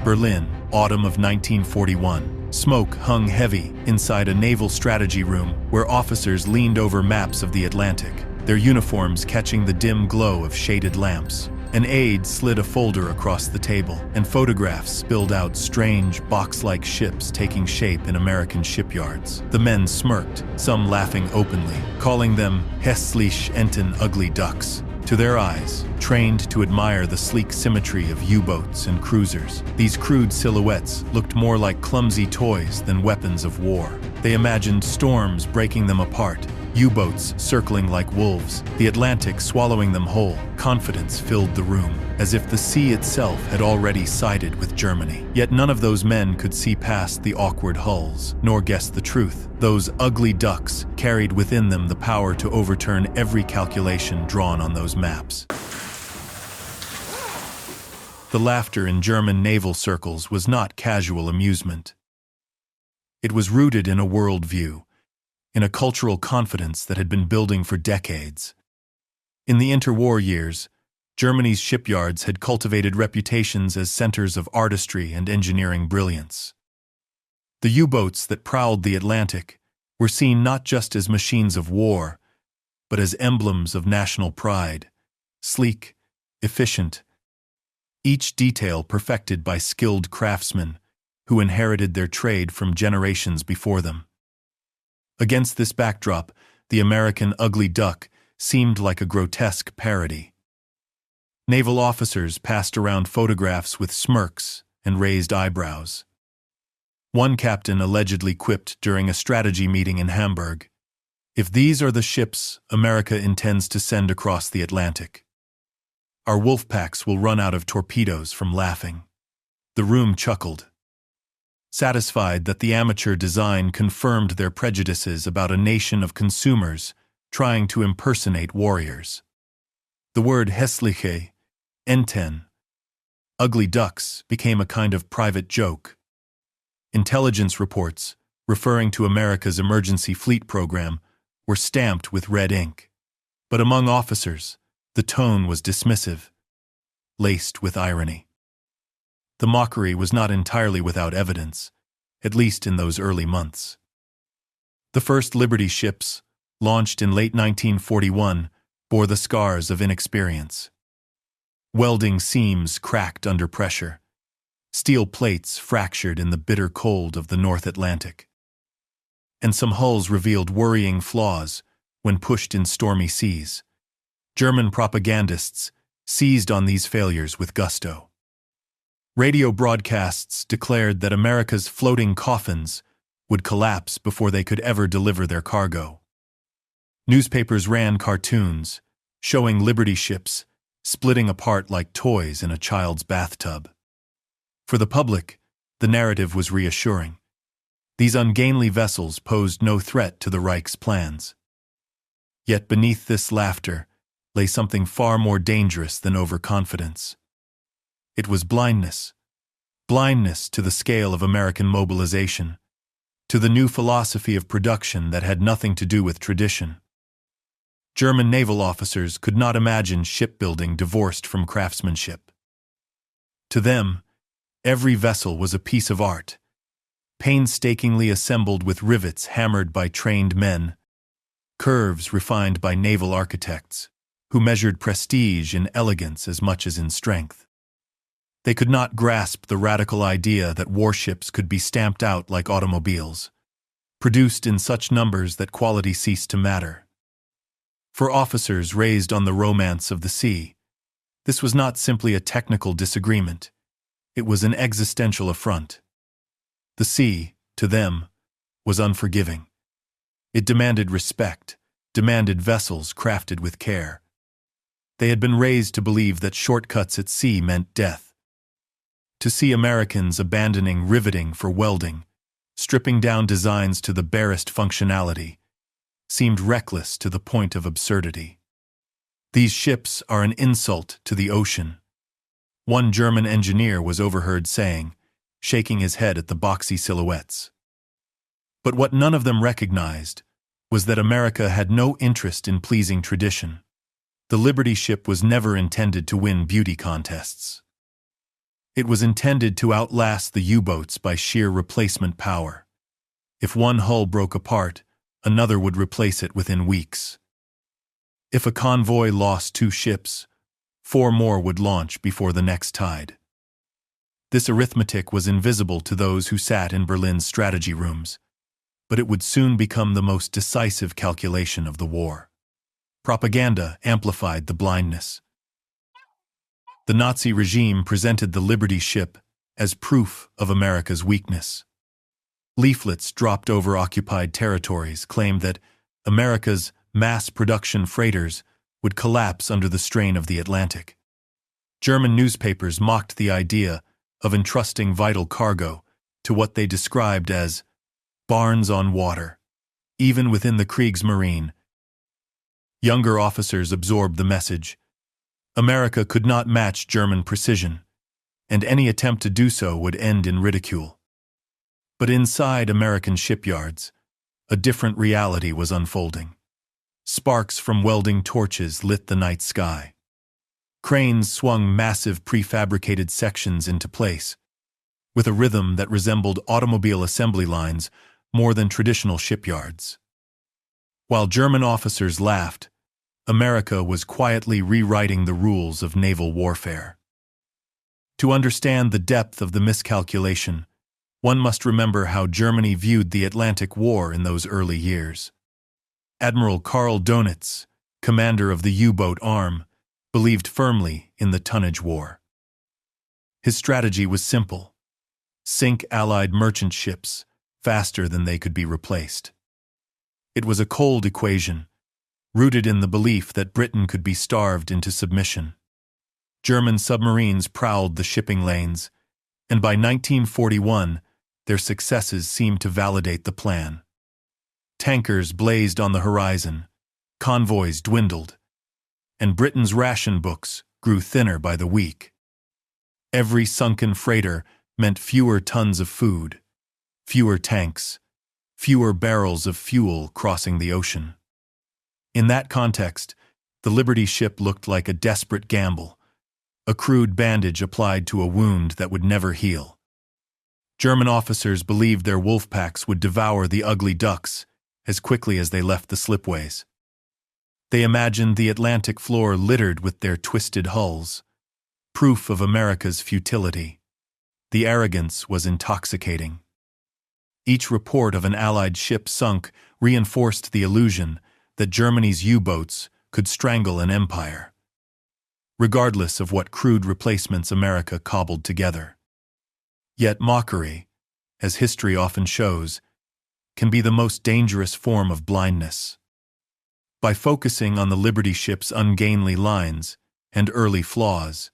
Berlin, autumn of 1941. Smoke hung heavy inside a naval strategy room where officers leaned over maps of the Atlantic, their uniforms catching the dim glow of shaded lamps. An aide slid a folder across the table, and photographs spilled out strange, box-like ships taking shape in American shipyards. The men smirked, some laughing openly, calling them hässlich Enten, ugly ducks. To their eyes, trained to admire the sleek symmetry of U-boats and cruisers, these crude silhouettes looked more like clumsy toys than weapons of war. They imagined storms breaking them apart, U-boats circling like wolves, the Atlantic swallowing them whole. Confidence filled the room, as if the sea itself had already sided with Germany. Yet none of those men could see past the awkward hulls, nor guess the truth. Those ugly ducks carried within them the power to overturn every calculation drawn on those maps. The laughter in German naval circles was not casual amusement. It was rooted in a worldview, in a cultural confidence that had been building for decades. In the interwar years, Germany's shipyards had cultivated reputations as centers of artistry and engineering brilliance. The U-boats that prowled the Atlantic were seen not just as machines of war, but as emblems of national pride, sleek, efficient, each detail perfected by skilled craftsmen who inherited their trade from generations before them. Against this backdrop, the American ugly duck seemed like a grotesque parody. Naval officers passed around photographs with smirks and raised eyebrows. One captain allegedly quipped during a strategy meeting in Hamburg, "If these are the ships America intends to send across the Atlantic, our wolf packs will run out of torpedoes from laughing." The room chuckled, satisfied that the amateur design confirmed their prejudices about a nation of consumers trying to impersonate warriors. The word hässliche Enten, ugly ducks, became a kind of private joke. Intelligence reports, referring to America's emergency fleet program, were stamped with red ink. But among officers, the tone was dismissive, laced with irony. The mockery was not entirely without evidence, at least in those early months. The first Liberty ships, launched in late 1941, bore the scars of inexperience. Welding seams cracked under pressure, steel plates fractured in the bitter cold of the North Atlantic. And some hulls revealed worrying flaws when pushed in stormy seas. German propagandists seized on these failures with gusto. Radio broadcasts declared that America's floating coffins would collapse before they could ever deliver their cargo. Newspapers ran cartoons showing Liberty ships splitting apart like toys in a child's bathtub. For the public, the narrative was reassuring. These ungainly vessels posed no threat to the Reich's plans. Yet beneath this laughter lay something far more dangerous than overconfidence. It was blindness. Blindness to the scale of American mobilization, to the new philosophy of production that had nothing to do with tradition. German naval officers could not imagine shipbuilding divorced from craftsmanship. To them, every vessel was a piece of art, painstakingly assembled with rivets hammered by trained men, curves refined by naval architects, who measured prestige in elegance as much as in strength. They could not grasp the radical idea that warships could be stamped out like automobiles, produced in such numbers that quality ceased to matter. For officers raised on the romance of the sea, this was not simply a technical disagreement, it was an existential affront. The sea, to them, was unforgiving. It demanded respect, demanded vessels crafted with care. They had been raised to believe that shortcuts at sea meant death. To see Americans abandoning riveting for welding, stripping down designs to the barest functionality, seemed reckless to the point of absurdity. These ships are an insult to the ocean, one German engineer was overheard saying, shaking his head at the boxy silhouettes. But what none of them recognized was that America had no interest in pleasing tradition. The Liberty ship was never intended to win beauty contests. It was intended to outlast the U-boats by sheer replacement power. If one hull broke apart, another would replace it within weeks. If a convoy lost 2 ships, 4 more would launch before the next tide. This arithmetic was invisible to those who sat in Berlin's strategy rooms, but it would soon become the most decisive calculation of the war. Propaganda amplified the blindness. The Nazi regime presented the Liberty ship as proof of America's weakness. Leaflets dropped over occupied territories claimed that America's mass-production freighters would collapse under the strain of the Atlantic. German newspapers mocked the idea of entrusting vital cargo to what they described as barns on water. Even within the Kriegsmarine, younger officers absorbed the message. America could not match German precision, and any attempt to do so would end in ridicule. But inside American shipyards, a different reality was unfolding. Sparks from welding torches lit the night sky. Cranes swung massive prefabricated sections into place, with a rhythm that resembled automobile assembly lines more than traditional shipyards. While German officers laughed, America was quietly rewriting the rules of naval warfare. To understand the depth of the miscalculation, one must remember how Germany viewed the Atlantic War in those early years. Admiral Karl Dönitz, commander of the U-boat arm, believed firmly in the tonnage war. His strategy was simple: sink Allied merchant ships faster than they could be replaced. It was a cold equation, rooted in the belief that Britain could be starved into submission. German submarines prowled the shipping lanes, and by 1941, their successes seemed to validate the plan. Tankers blazed on the horizon, convoys dwindled, and Britain's ration books grew thinner by the week. Every sunken freighter meant fewer tons of food, fewer tanks, fewer barrels of fuel crossing the ocean. In that context, the Liberty ship looked like a desperate gamble, a crude bandage applied to a wound that would never heal. German officers believed their wolf packs would devour the ugly ducks as quickly as they left the slipways. They imagined the Atlantic floor littered with their twisted hulls, proof of America's futility. The arrogance was intoxicating. Each report of an Allied ship sunk reinforced the illusion that Germany's U-boats could strangle an empire, regardless of what crude replacements America cobbled together. Yet mockery, as history often shows, can be the most dangerous form of blindness. By focusing on the Liberty ship's ungainly lines and early flaws,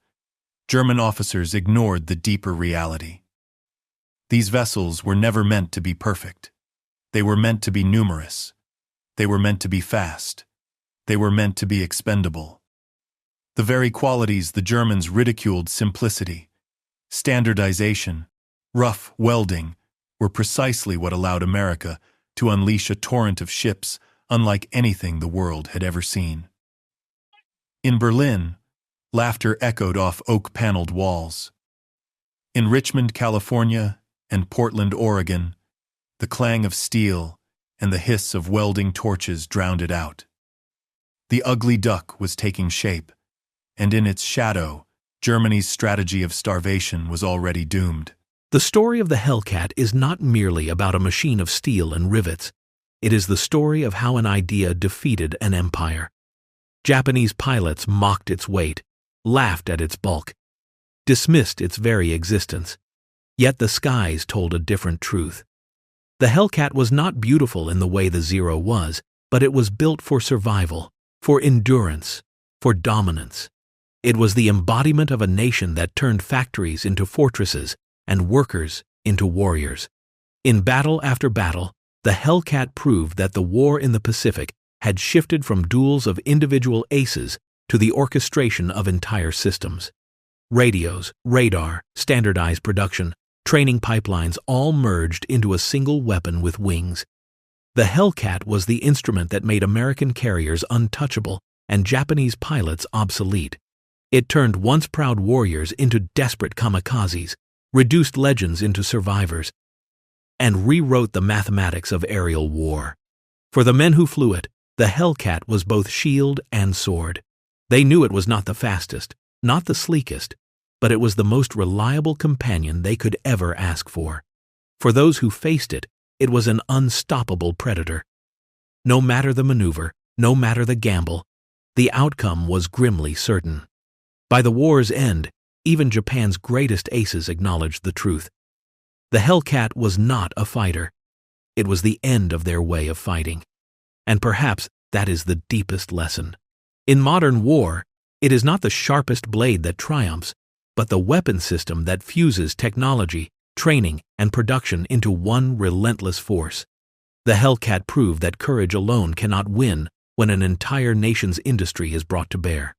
German officers ignored the deeper reality. These vessels were never meant to be perfect. They were meant to be numerous. They were meant to be fast. They were meant to be expendable. The very qualities the Germans ridiculed, simplicity, standardization, rough welding, were precisely what allowed America to unleash a torrent of ships unlike anything the world had ever seen. In Berlin, laughter echoed off oak-paneled walls. In Richmond, California, and Portland, Oregon, the clang of steel and the hiss of welding torches drowned it out. The ugly duck was taking shape, and in its shadow, Germany's strategy of starvation was already doomed. The story of the Hellcat is not merely about a machine of steel and rivets. It is the story of how an idea defeated an empire. Japanese pilots mocked its weight, laughed at its bulk, dismissed its very existence. Yet the skies told a different truth. The Hellcat was not beautiful in the way the Zero was, but it was built for survival, for endurance, for dominance. It was the embodiment of a nation that turned factories into fortresses and workers into warriors. In battle after battle, the Hellcat proved that the war in the Pacific had shifted from duels of individual aces to the orchestration of entire systems. Radios, radar, standardized production, training pipelines all merged into a single weapon with wings. The Hellcat was the instrument that made American carriers untouchable and Japanese pilots obsolete. It turned once proud warriors into desperate kamikazes, reduced legends into survivors, and rewrote the mathematics of aerial war. For the men who flew it, the Hellcat was both shield and sword. They knew it was not the fastest, not the sleekest, but it was the most reliable companion they could ever ask for. For those who faced it, it was an unstoppable predator. No matter the maneuver, no matter the gamble, the outcome was grimly certain. By the war's end, even Japan's greatest aces acknowledged the truth. The Hellcat was not a fighter. It was the end of their way of fighting. And perhaps that is the deepest lesson. In modern war, it is not the sharpest blade that triumphs, but the weapon system that fuses technology, training, and production into one relentless force. The Hellcat proved that courage alone cannot win when an entire nation's industry is brought to bear.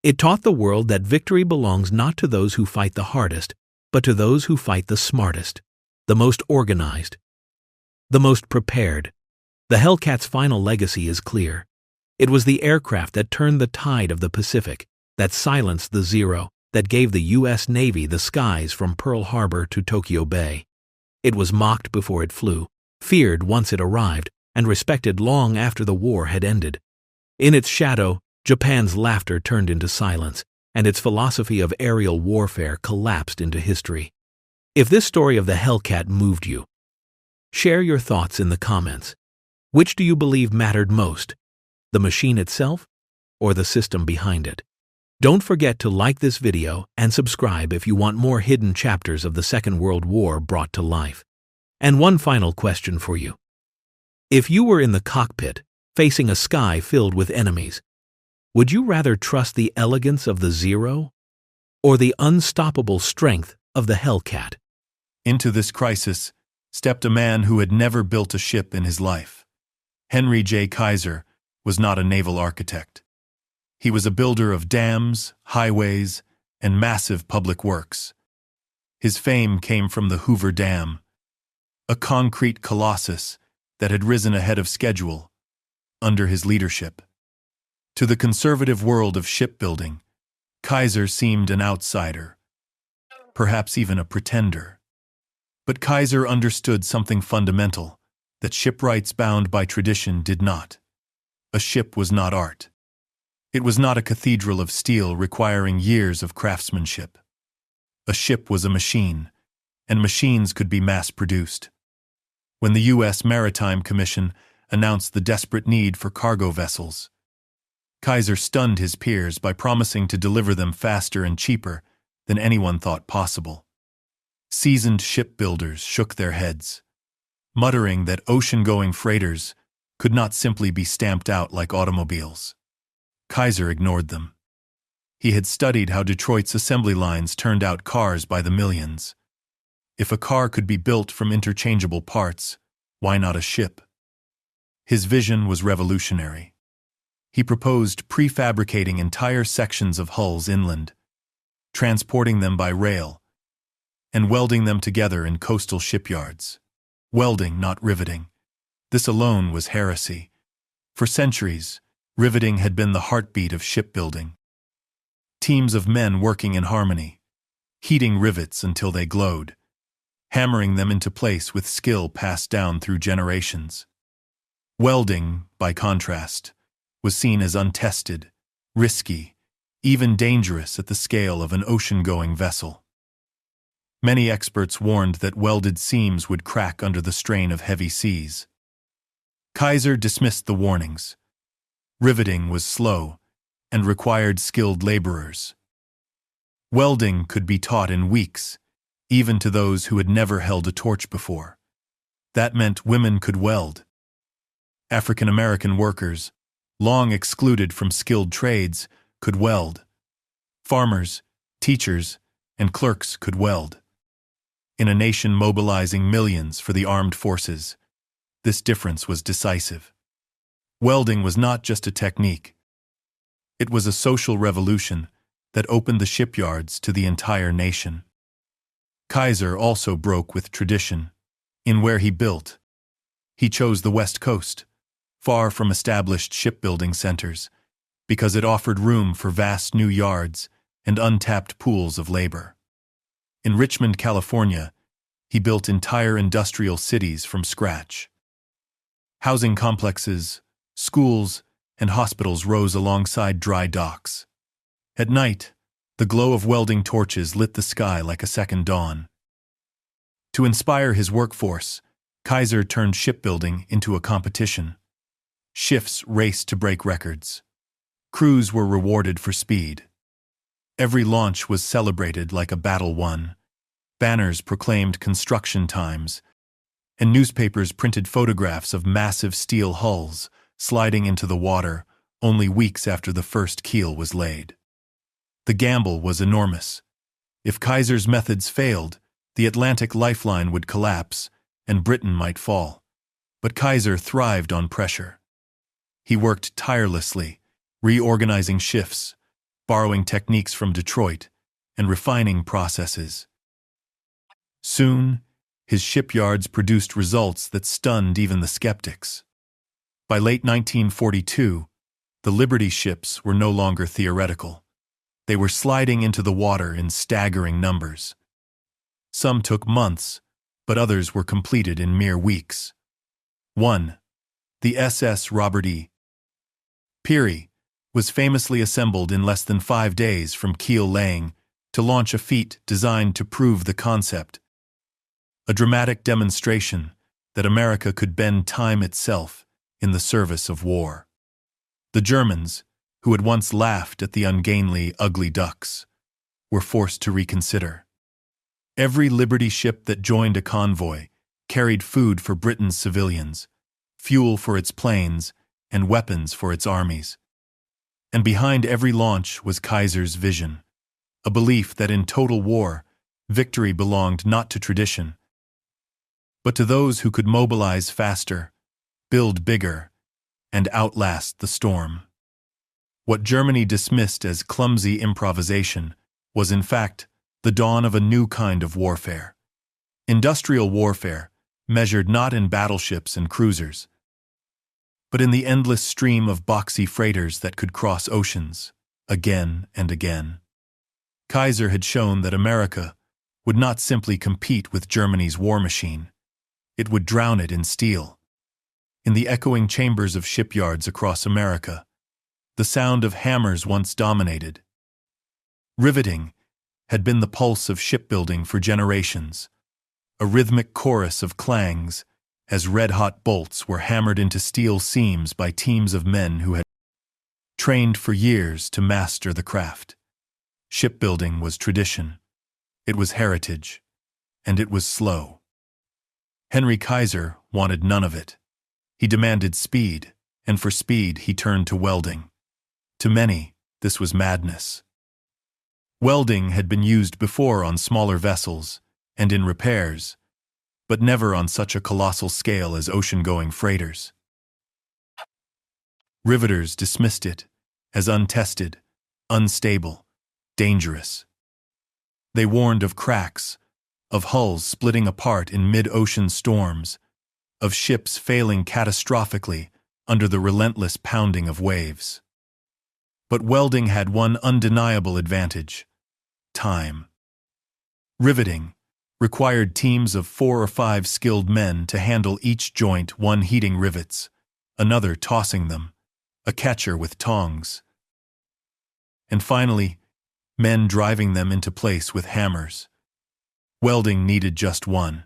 It taught the world that victory belongs not to those who fight the hardest, but to those who fight the smartest, the most organized, the most prepared. The Hellcat's final legacy is clear. It was the aircraft that turned the tide of the Pacific, that silenced the Zero, that gave the U.S. Navy the skies from Pearl Harbor to Tokyo Bay. It was mocked before it flew, feared once it arrived, and respected long after the war had ended. In its shadow, Japan's laughter turned into silence, and its philosophy of aerial warfare collapsed into history. If this story of the Hellcat moved you, share your thoughts in the comments. Which do you believe mattered most, the machine itself or the system behind it? Don't forget to like this video and subscribe if you want more hidden chapters of the Second World War brought to life. And one final question for you. If you were in the cockpit, facing a sky filled with enemies, would you rather trust the elegance of the Zero or the unstoppable strength of the Hellcat? Into this crisis stepped a man who had never built a ship in his life. Henry J. Kaiser was not a naval architect. He was a builder of dams, highways, and massive public works. His fame came from the Hoover Dam, a concrete colossus that had risen ahead of schedule under his leadership. To the conservative world of shipbuilding, Kaiser seemed an outsider, perhaps even a pretender. But Kaiser understood something fundamental that shipwrights bound by tradition did not. A ship was not art. It was not a cathedral of steel requiring years of craftsmanship. A ship was a machine, and machines could be mass-produced. When the U.S. Maritime Commission announced the desperate need for cargo vessels, Kaiser stunned his peers by promising to deliver them faster and cheaper than anyone thought possible. Seasoned shipbuilders shook their heads, muttering that ocean-going freighters could not simply be stamped out like automobiles. Kaiser ignored them. He had studied how Detroit's assembly lines turned out cars by the millions. If a car could be built from interchangeable parts, why not a ship? His vision was revolutionary. He proposed prefabricating entire sections of hulls inland, transporting them by rail, and welding them together in coastal shipyards. Welding, not riveting. This alone was heresy. For centuries, riveting had been the heartbeat of shipbuilding. Teams of men working in harmony, heating rivets until they glowed, hammering them into place with skill passed down through generations. Welding, by contrast, was seen as untested, risky, even dangerous at the scale of an ocean-going vessel. Many experts warned that welded seams would crack under the strain of heavy seas. Kaiser dismissed the warnings. Riveting was slow and required skilled laborers. Welding could be taught in weeks, even to those who had never held a torch before. That meant women could weld. African American workers, long excluded from skilled trades, could weld. Farmers, teachers, and clerks could weld. In a nation mobilizing millions for the armed forces, this difference was decisive. Welding was not just a technique. It was a social revolution that opened the shipyards to the entire nation. Kaiser also broke with tradition. In where he built, he chose the West Coast, far from established shipbuilding centers, because it offered room for vast new yards and untapped pools of labor. In Richmond, California, he built entire industrial cities from scratch. Housing complexes, schools, and hospitals rose alongside dry docks. At night, the glow of welding torches lit the sky like a second dawn. To inspire his workforce, Kaiser turned shipbuilding into a competition. Shifts raced to break records. Crews were rewarded for speed. Every launch was celebrated like a battle won. Banners proclaimed construction times, and newspapers printed photographs of massive steel hulls sliding into the water only weeks after the first keel was laid. The gamble was enormous. If Kaiser's methods failed, the Atlantic lifeline would collapse and Britain might fall. But Kaiser thrived on pressure. He worked tirelessly, reorganizing shifts, borrowing techniques from Detroit, and refining processes. Soon, his shipyards produced results that stunned even the skeptics. By late 1942, the Liberty ships were no longer theoretical. They were sliding into the water in staggering numbers. Some took months, but others were completed in mere weeks. 1. The SS Robert E. Peary was famously assembled in less than 5 days from keel laying to launch a feat designed to prove the concept. A dramatic demonstration that America could bend time itself in the service of war. The Germans, who had once laughed at the ungainly, ugly ducks, were forced to reconsider. Every Liberty ship that joined a convoy carried food for Britain's civilians, fuel for its planes, and weapons for its armies. And behind every launch was Kaiser's vision, a belief that in total war, victory belonged not to tradition, but to those who could mobilize faster, build bigger, and outlast the storm. What Germany dismissed as clumsy improvisation was in fact the dawn of a new kind of warfare. Industrial warfare, measured not in battleships and cruisers, but in the endless stream of boxy freighters that could cross oceans, again and again. Kaiser had shown that America would not simply compete with Germany's war machine. It would drown it in steel. In the echoing chambers of shipyards across America, the sound of hammers once dominated. Riveting had been the pulse of shipbuilding for generations, a rhythmic chorus of clangs as red-hot bolts were hammered into steel seams by teams of men who had trained for years to master the craft. Shipbuilding was tradition, it was heritage, and it was slow. Henry Kaiser wanted none of it. He demanded speed, and for speed he turned to welding. To many, this was madness. Welding had been used before on smaller vessels and in repairs, but never on such a colossal scale as ocean-going freighters. Riveters dismissed it as untested, unstable, dangerous. They warned of cracks, of hulls splitting apart in mid-ocean storms, of ships failing catastrophically under the relentless pounding of waves. But welding had one undeniable advantage: time. Riveting required teams of 4 or 5 skilled men to handle each joint, one heating rivets, another tossing them, a catcher with tongs, and finally, men driving them into place with hammers. Welding needed just one.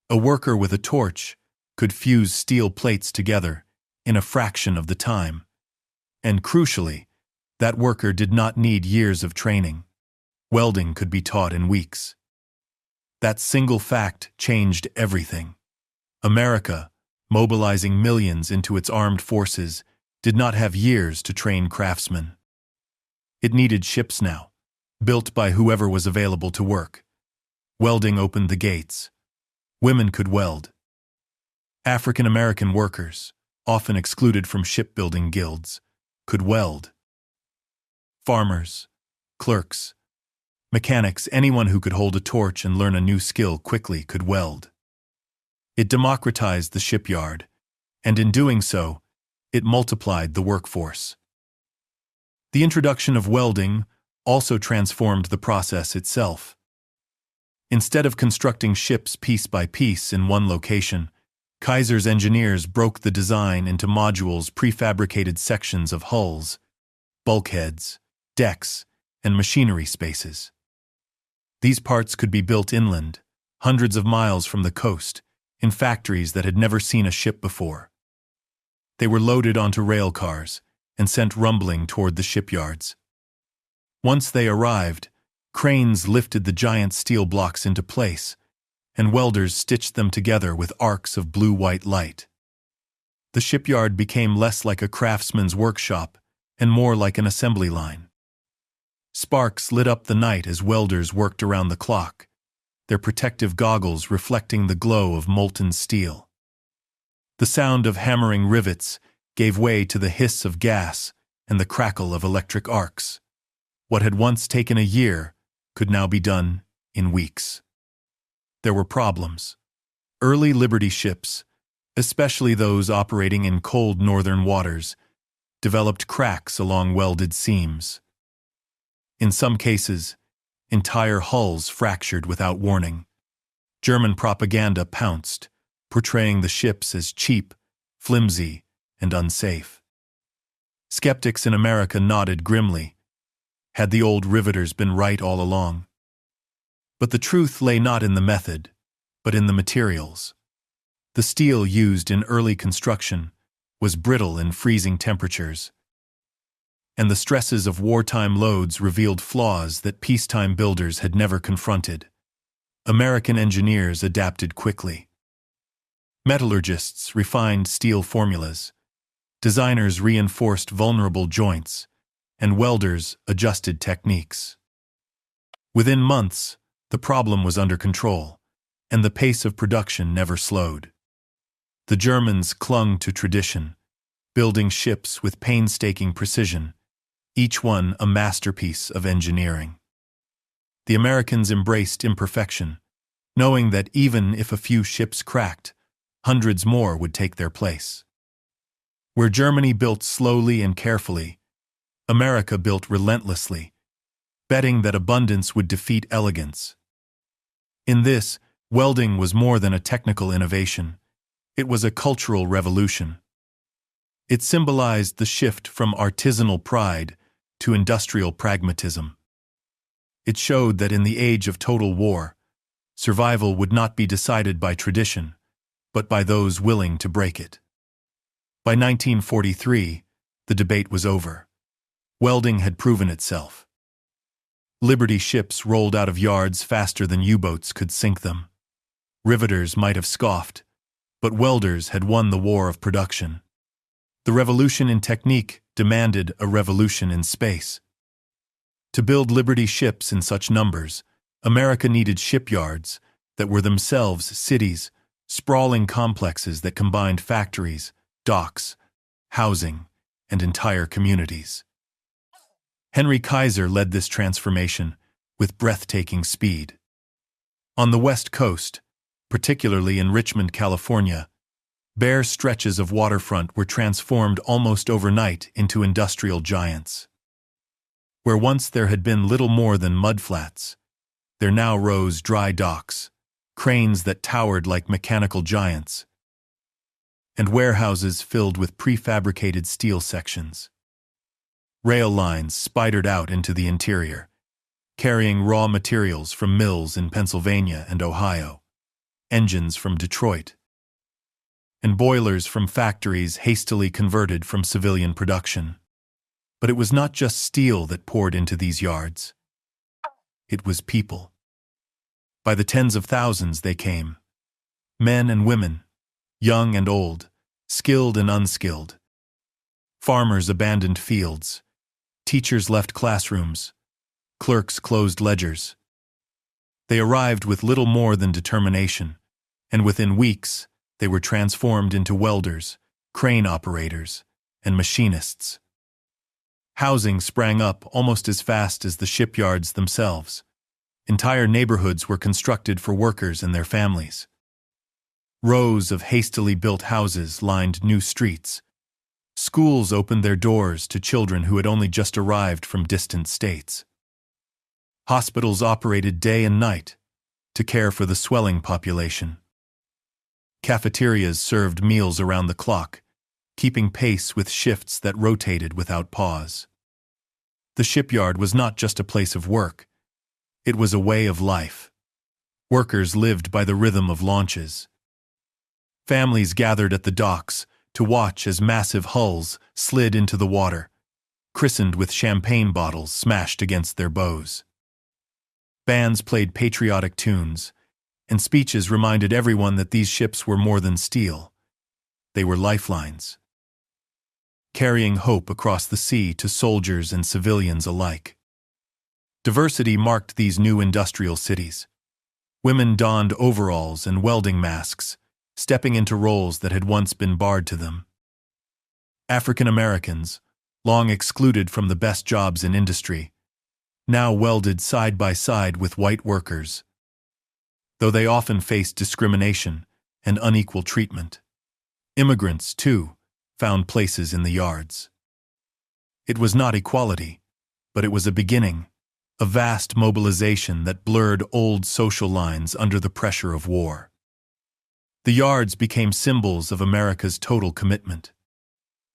A worker with a torch could fuse steel plates together in a fraction of the time. And crucially, that worker did not need years of training. Welding could be taught in weeks. That single fact changed everything. America, mobilizing millions into its armed forces, did not have years to train craftsmen. It needed ships now, built by whoever was available to work. Welding opened the gates. Women could weld. African American workers, often excluded from shipbuilding guilds, could weld. Farmers, clerks, mechanics, anyone who could hold a torch and learn a new skill quickly could weld. It democratized the shipyard, and in doing so, it multiplied the workforce. The introduction of welding also transformed the process itself. Instead of constructing ships piece by piece in one location, Kaiser's engineers broke the design into modules, prefabricated sections of hulls, bulkheads, decks, and machinery spaces. These parts could be built inland, hundreds of miles from the coast, in factories that had never seen a ship before. They were loaded onto rail cars and sent rumbling toward the shipyards. Once they arrived, cranes lifted the giant steel blocks into place, and welders stitched them together with arcs of blue-white light. The shipyard became less like a craftsman's workshop and more like an assembly line. Sparks lit up the night as welders worked around the clock, their protective goggles reflecting the glow of molten steel. The sound of hammering rivets gave way to the hiss of gas and the crackle of electric arcs. What had once taken a year could now be done in weeks. There were problems. Early Liberty ships, especially those operating in cold northern waters, developed cracks along welded seams. In some cases, entire hulls fractured without warning. German propaganda pounced, portraying the ships as cheap, flimsy, and unsafe. Skeptics in America nodded grimly. Had the old riveters been right all along? But the truth lay not in the method, but in the materials. The steel used in early construction was brittle in freezing temperatures, and the stresses of wartime loads revealed flaws that peacetime builders had never confronted. American engineers adapted quickly. Metallurgists refined steel formulas, designers reinforced vulnerable joints, and welders adjusted techniques. Within months, the problem was under control, and the pace of production never slowed. The Germans clung to tradition, building ships with painstaking precision, each one a masterpiece of engineering. The Americans embraced imperfection, knowing that even if a few ships cracked, hundreds more would take their place. Where Germany built slowly and carefully, America built relentlessly, betting that abundance would defeat elegance. In this, welding was more than a technical innovation. It was a cultural revolution. It symbolized the shift from artisanal pride to industrial pragmatism. It showed that in the age of total war, survival would not be decided by tradition, but by those willing to break it. By 1943, the debate was over. Welding had proven itself. Liberty ships rolled out of yards faster than U-boats could sink them. Riveters might have scoffed, but welders had won the war of production. The revolution in technique demanded a revolution in space. To build Liberty ships in such numbers, America needed shipyards that were themselves cities, sprawling complexes that combined factories, docks, housing, and entire communities. Henry Kaiser led this transformation with breathtaking speed. On the West Coast, particularly in Richmond, California, bare stretches of waterfront were transformed almost overnight into industrial giants. Where once there had been little more than mudflats, there now rose dry docks, cranes that towered like mechanical giants, and warehouses filled with prefabricated steel sections. Rail lines spidered out into the interior, carrying raw materials from mills in Pennsylvania and Ohio, engines from Detroit, and boilers from factories hastily converted from civilian production. But it was not just steel that poured into these yards. It was people. By the tens of thousands they came. Men and women, young and old, skilled and unskilled. Farmers abandoned fields. Teachers left classrooms. Clerks closed ledgers. They arrived with little more than determination, and within weeks they were transformed into welders, crane operators, and machinists. Housing sprang up almost as fast as the shipyards themselves. Entire neighborhoods were constructed for workers and their families. Rows of hastily built houses lined new streets. Schools opened their doors to children who had only just arrived from distant states. Hospitals operated day and night to care for the swelling population. Cafeterias served meals around the clock, keeping pace with shifts that rotated without pause. The shipyard was not just a place of work, it was a way of life. Workers lived by the rhythm of launches. Families gathered at the docks to watch as massive hulls slid into the water, christened with champagne bottles smashed against their bows. Bands played patriotic tunes, and speeches reminded everyone that these ships were more than steel. They were lifelines, carrying hope across the sea to soldiers and civilians alike. Diversity marked these new industrial cities. Women donned overalls and welding masks, stepping into roles that had once been barred to them. African Americans, long excluded from the best jobs in industry, now welded side by side with white workers, though they often faced discrimination and unequal treatment. Immigrants, too, found places in the yards. It was not equality, but it was a beginning, a vast mobilization that blurred old social lines under the pressure of war. The yards became symbols of America's total commitment.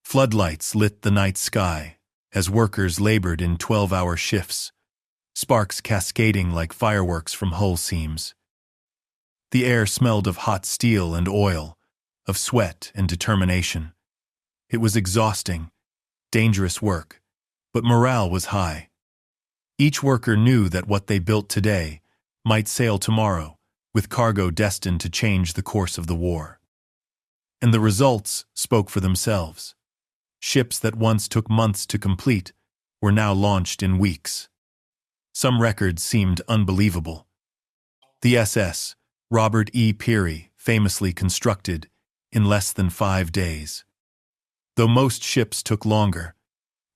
Floodlights lit the night sky as workers labored in 12-hour shifts, sparks cascading like fireworks from hull seams. The air smelled of hot steel and oil, of sweat and determination. It was exhausting, dangerous work, but morale was high. Each worker knew that what they built today might sail tomorrow, with cargo destined to change the course of the war. And the results spoke for themselves. Ships that once took months to complete were now launched in weeks. Some records seemed unbelievable. The SS, Robert E. Peary, famously constructed in less than 5 days. Though most ships took longer,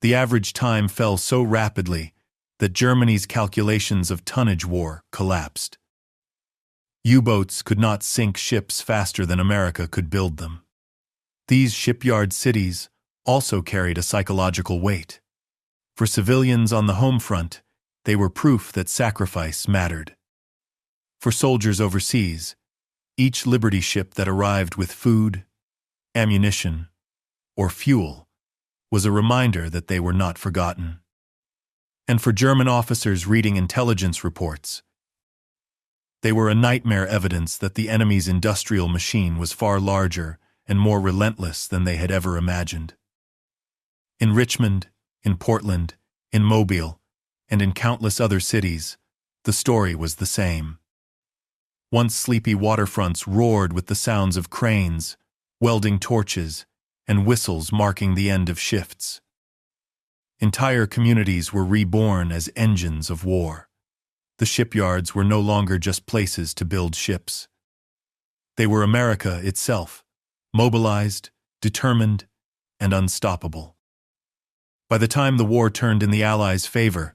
the average time fell so rapidly that Germany's calculations of tonnage war collapsed. U-boats could not sink ships faster than America could build them. These shipyard cities also carried a psychological weight. For civilians on the home front, they were proof that sacrifice mattered. For soldiers overseas, each Liberty ship that arrived with food, ammunition, or fuel was a reminder that they were not forgotten. And for German officers reading intelligence reports, they were a nightmare evidence that the enemy's industrial machine was far larger and more relentless than they had ever imagined. In Richmond, in Portland, in Mobile, and in countless other cities, the story was the same. Once sleepy waterfronts roared with the sounds of cranes, welding torches, and whistles marking the end of shifts. Entire communities were reborn as engines of war. The shipyards were no longer just places to build ships. They were America itself, mobilized, determined, and unstoppable. By the time the war turned in the Allies' favor,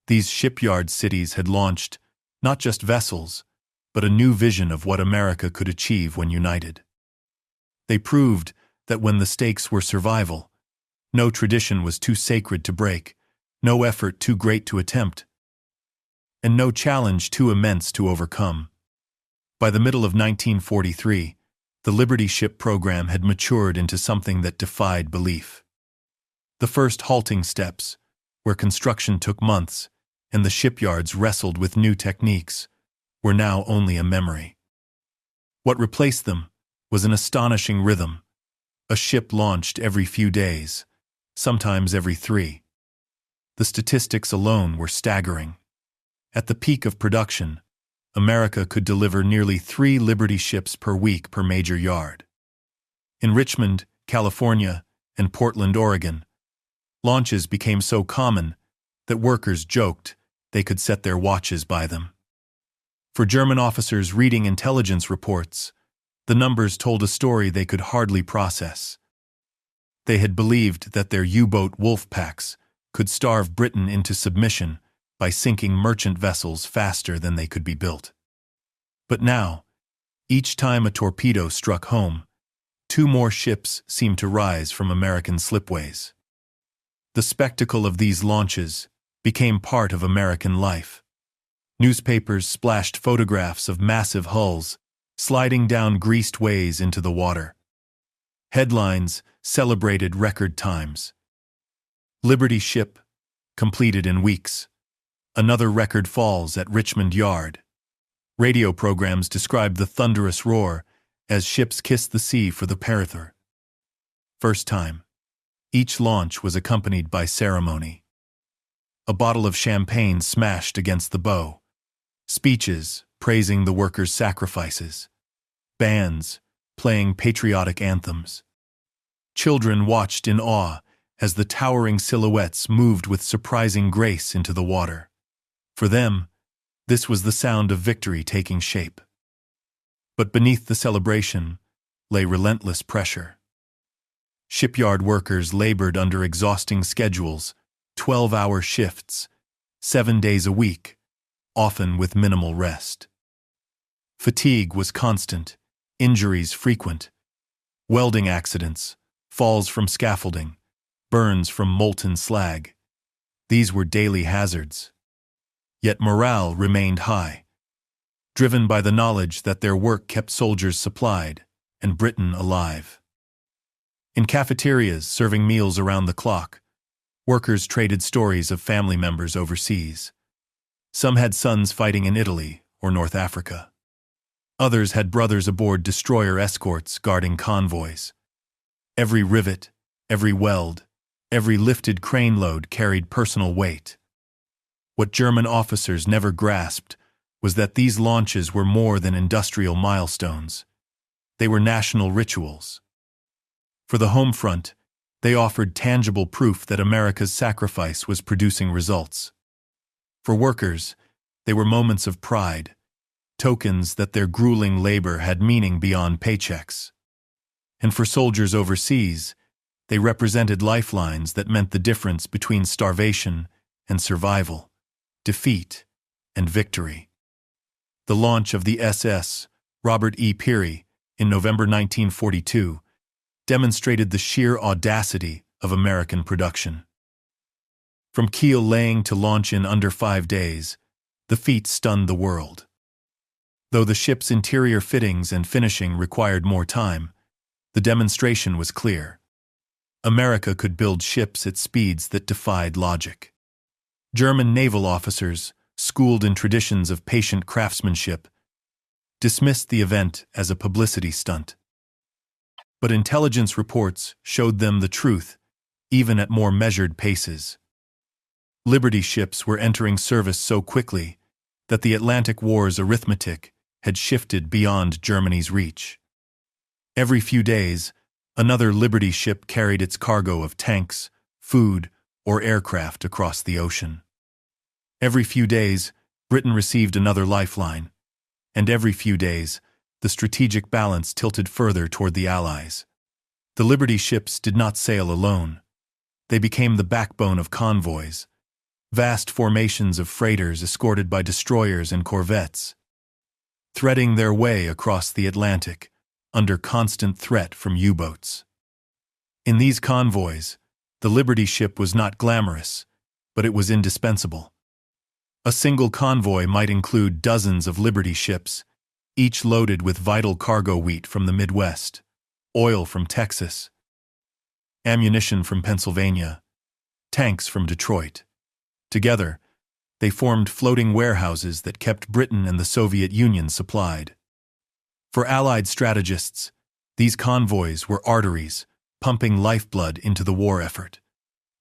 these shipyard cities had launched not just vessels, but a new vision of what America could achieve when united. They proved that when the stakes were survival, no tradition was too sacred to break, no effort too great to attempt, and no challenge too immense to overcome. By the middle of 1943, the Liberty ship program had matured into something that defied belief. The first halting steps, where construction took months and the shipyards wrestled with new techniques, were now only a memory. What replaced them was an astonishing rhythm, a ship launched every few days, sometimes every 3. The statistics alone were staggering. At the peak of production, America could deliver nearly 3 Liberty ships per week per major yard. In Richmond, California, and Portland, Oregon, launches became so common that workers joked they could set their watches by them. For German officers reading intelligence reports, the numbers told a story they could hardly process. They had believed that their U-boat wolf packs could starve Britain into submission by sinking merchant vessels faster than they could be built. But now, each time a torpedo struck home, 2 more ships seemed to rise from American slipways. The spectacle of these launches became part of American life. Newspapers splashed photographs of massive hulls sliding down greased ways into the water. Headlines celebrated record times. Liberty ship, completed in weeks. Another record falls at Richmond Yard. Radio programs described the thunderous roar as ships kissed the sea for the Perither. First time. Each launch was accompanied by ceremony. A bottle of champagne smashed against the bow. Speeches praising the workers' sacrifices. Bands playing patriotic anthems. Children watched in awe as the towering silhouettes moved with surprising grace into the water. For them, this was the sound of victory taking shape. But beneath the celebration lay relentless pressure. Shipyard workers labored under exhausting schedules, 12-hour shifts, 7 days a week, often with minimal rest. Fatigue was constant, injuries frequent. Welding accidents, falls from scaffolding, burns from molten slag. These were daily hazards. Yet morale remained high, driven by the knowledge that their work kept soldiers supplied and Britain alive. In cafeterias serving meals around the clock, workers traded stories of family members overseas. Some had sons fighting in Italy or North Africa. Others had brothers aboard destroyer escorts guarding convoys. Every rivet, every weld, every lifted crane load carried personal weight. What German officers never grasped was that these launches were more than industrial milestones. They were national rituals. For the home front, they offered tangible proof that America's sacrifice was producing results. For workers, they were moments of pride, tokens that their grueling labor had meaning beyond paychecks. And for soldiers overseas, they represented lifelines that meant the difference between starvation and survival, defeat and victory. The launch of the SS Robert E. Peary in November 1942 demonstrated the sheer audacity of American production. From keel laying to launch in under 5 days, the feat stunned the world. Though the ship's interior fittings and finishing required more time, the demonstration was clear. America could build ships at speeds that defied logic. German naval officers, schooled in traditions of patient craftsmanship, dismissed the event as a publicity stunt. But intelligence reports showed them the truth, even at more measured paces. Liberty ships were entering service so quickly that the Atlantic War's arithmetic had shifted beyond Germany's reach. Every few days, another Liberty ship carried its cargo of tanks, food, or aircraft across the ocean. Every few days, Britain received another lifeline, and every few days, the strategic balance tilted further toward the Allies. The Liberty ships did not sail alone. They became the backbone of convoys, vast formations of freighters escorted by destroyers and corvettes, threading their way across the Atlantic under constant threat from U-boats. In these convoys, the Liberty ship was not glamorous, but it was indispensable. A single convoy might include dozens of Liberty ships, each loaded with vital cargo wheat from the Midwest, oil from Texas, ammunition from Pennsylvania, tanks from Detroit. Together, they formed floating warehouses that kept Britain and the Soviet Union supplied. For Allied strategists, these convoys were arteries, pumping lifeblood into the war effort.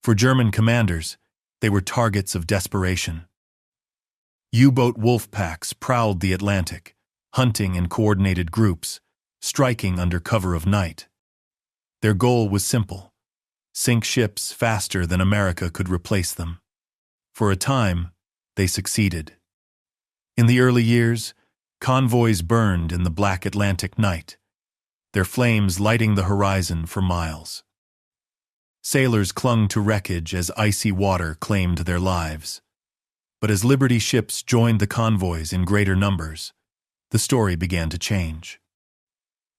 For German commanders, they were targets of desperation. U-boat wolf packs prowled the Atlantic, hunting in coordinated groups, striking under cover of night. Their goal was simple: sink ships faster than America could replace them. For a time, they succeeded. In the early years, convoys burned in the black Atlantic night, their flames lighting the horizon for miles. Sailors clung to wreckage as icy water claimed their lives. But as Liberty ships joined the convoys in greater numbers, the story began to change.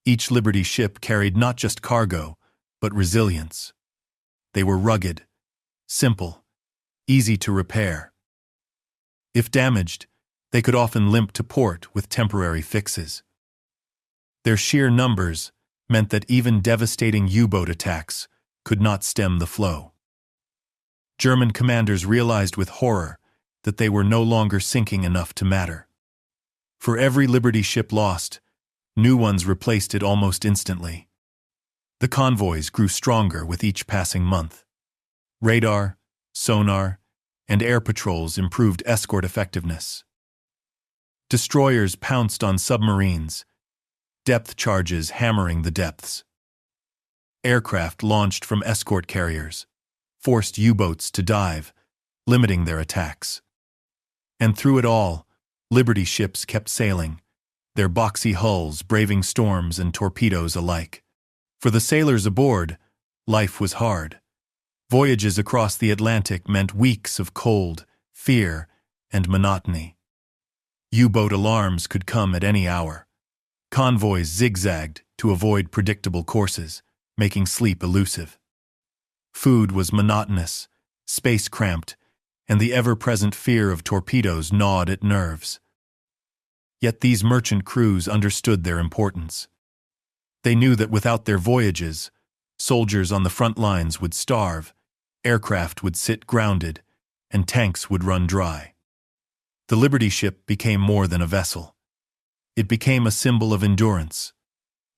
Each Liberty ship carried not just cargo, but resilience. They were rugged, simple, easy to repair. If damaged, they could often limp to port with temporary fixes. Their sheer numbers meant that even devastating U-boat attacks could not stem the flow. German commanders realized with horror that they were no longer sinking enough to matter. For every Liberty ship lost, new ones replaced it almost instantly. The convoys grew stronger with each passing month. Radar, sonar, and air patrols improved escort effectiveness. Destroyers pounced on submarines, depth charges hammering the depths. Aircraft launched from escort carriers forced U-boats to dive, limiting their attacks. And through it all, Liberty ships kept sailing, their boxy hulls braving storms and torpedoes alike. For the sailors aboard, life was hard. Voyages across the Atlantic meant weeks of cold, fear, and monotony. U-boat alarms could come at any hour. Convoys zigzagged to avoid predictable courses, making sleep elusive. Food was monotonous, space cramped, and the ever-present fear of torpedoes gnawed at nerves. Yet these merchant crews understood their importance. They knew that without their voyages, soldiers on the front lines would starve, aircraft would sit grounded, and tanks would run dry. The Liberty ship became more than a vessel. It became a symbol of endurance.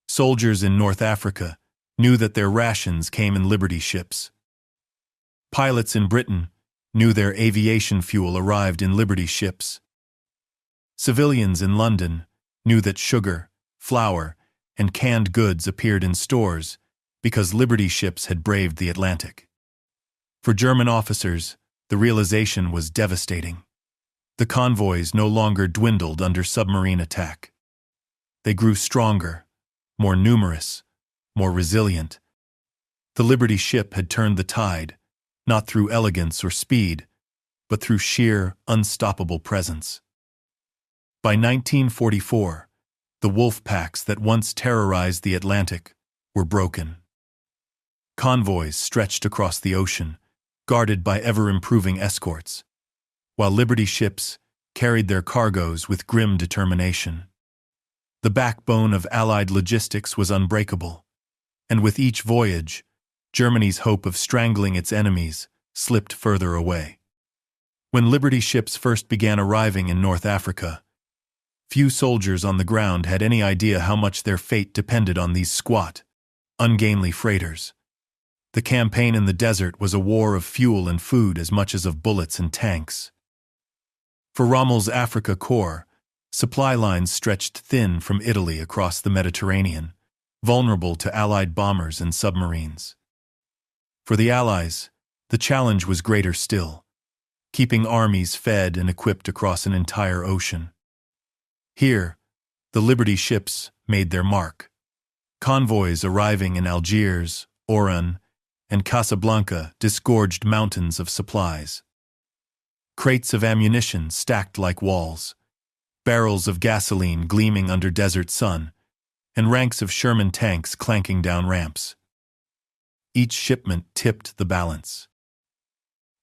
Soldiers in North Africa knew that their rations came in Liberty ships. Pilots in Britain knew their aviation fuel arrived in Liberty ships. Civilians in London knew that sugar, flour, and canned goods appeared in stores because Liberty ships had braved the Atlantic. For German officers, the realization was devastating. The convoys no longer dwindled under submarine attack. They grew stronger, more numerous, more resilient. The Liberty ship had turned the tide, not through elegance or speed, but through sheer, unstoppable presence. By 1944, the wolf packs that once terrorized the Atlantic were broken. Convoys stretched across the ocean, guarded by ever-improving escorts, while Liberty ships carried their cargoes with grim determination. The backbone of Allied logistics was unbreakable, and with each voyage, Germany's hope of strangling its enemies slipped further away. When Liberty ships first began arriving in North Africa, few soldiers on the ground had any idea how much their fate depended on these squat, ungainly freighters. The campaign in the desert was a war of fuel and food as much as of bullets and tanks. For Rommel's Africa Corps, supply lines stretched thin from Italy across the Mediterranean, vulnerable to Allied bombers and submarines. For the Allies, the challenge was greater still, keeping armies fed and equipped across an entire ocean. Here, the Liberty ships made their mark. Convoys arriving in Algiers, Oran, and Casablanca disgorged mountains of supplies. Crates of ammunition stacked like walls, barrels of gasoline gleaming under desert sun, and ranks of Sherman tanks clanking down ramps. Each shipment tipped the balance.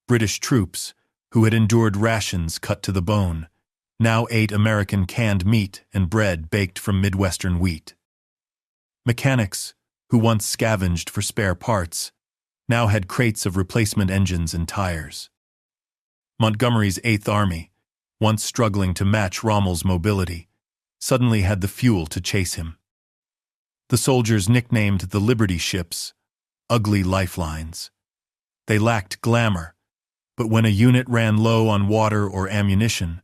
British troops, who had endured rations cut to the bone, now ate American canned meat and bread baked from Midwestern wheat. Mechanics, who once scavenged for spare parts, now had crates of replacement engines and tires. Montgomery's Eighth Army, once struggling to match Rommel's mobility, suddenly had the fuel to chase him. The soldiers nicknamed the Liberty ships ugly lifelines. They lacked glamour, but when a unit ran low on water or ammunition,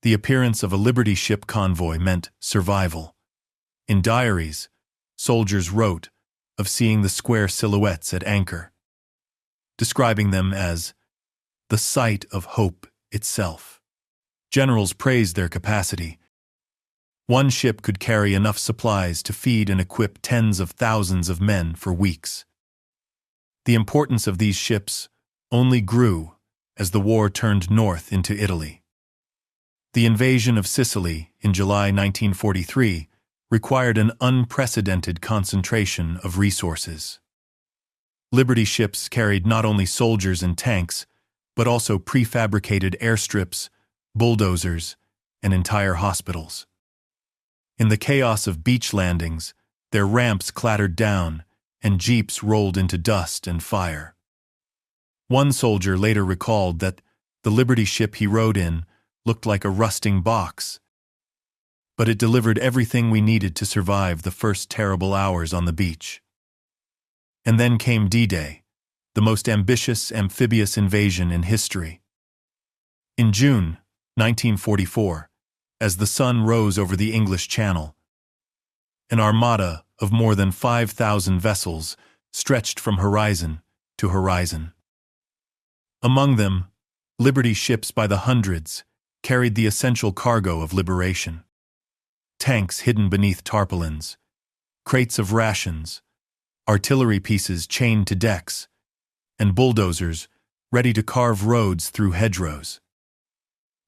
the appearance of a Liberty ship convoy meant survival. In diaries, soldiers wrote of seeing the square silhouettes at anchor, describing them as the sight of hope itself. Generals praised their capacity. One ship could carry enough supplies to feed and equip tens of thousands of men for weeks. The importance of these ships only grew as the war turned north into Italy. The invasion of Sicily in July 1943 required an unprecedented concentration of resources. Liberty ships carried not only soldiers and tanks, but also prefabricated airstrips, bulldozers, and entire hospitals. In the chaos of beach landings, their ramps clattered down, and jeeps rolled into dust and fire. One soldier later recalled that the Liberty ship he rode in looked like a rusting box, but it delivered everything we needed to survive the first terrible hours on the beach. And then came D-Day, the most ambitious amphibious invasion in history. In June 1944, as the sun rose over the English Channel, an armada of more than 5,000 vessels stretched from horizon to horizon. Among them, Liberty ships by the hundreds carried the essential cargo of liberation. Tanks hidden beneath tarpaulins, crates of rations, artillery pieces chained to decks, and bulldozers ready to carve roads through hedgerows.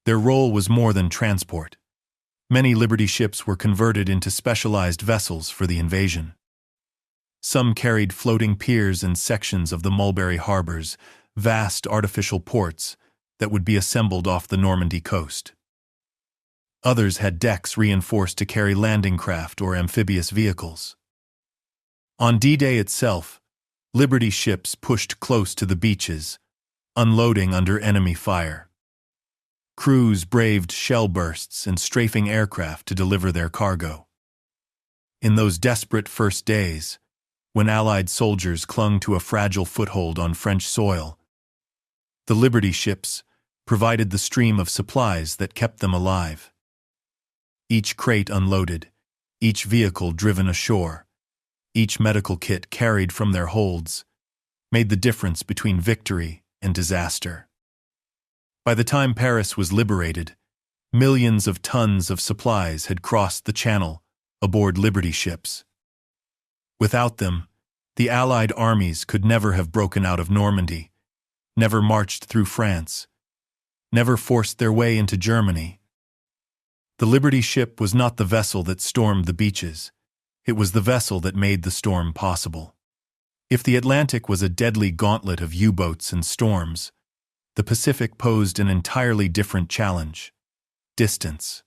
Their role was more than transport. Many Liberty ships were converted into specialized vessels for the invasion. Some carried floating piers and sections of the Mulberry Harbors, vast artificial ports that would be assembled off the Normandy coast. Others had decks reinforced to carry landing craft or amphibious vehicles. On D-Day itself, Liberty ships pushed close to the beaches, unloading under enemy fire. Crews braved shell bursts and strafing aircraft to deliver their cargo. In those desperate first days, when Allied soldiers clung to a fragile foothold on French soil, the Liberty ships provided the stream of supplies that kept them alive. Each crate unloaded, each vehicle driven ashore, each medical kit carried from their holds, made the difference between victory and disaster. By the time Paris was liberated, millions of tons of supplies had crossed the Channel aboard Liberty ships. Without them, the Allied armies could never have broken out of Normandy, never marched through France, never forced their way into Germany. The Liberty ship was not the vessel that stormed the beaches. It was the vessel that made the storm possible. If the Atlantic was a deadly gauntlet of U-boats and storms, the Pacific posed an entirely different challenge: distance.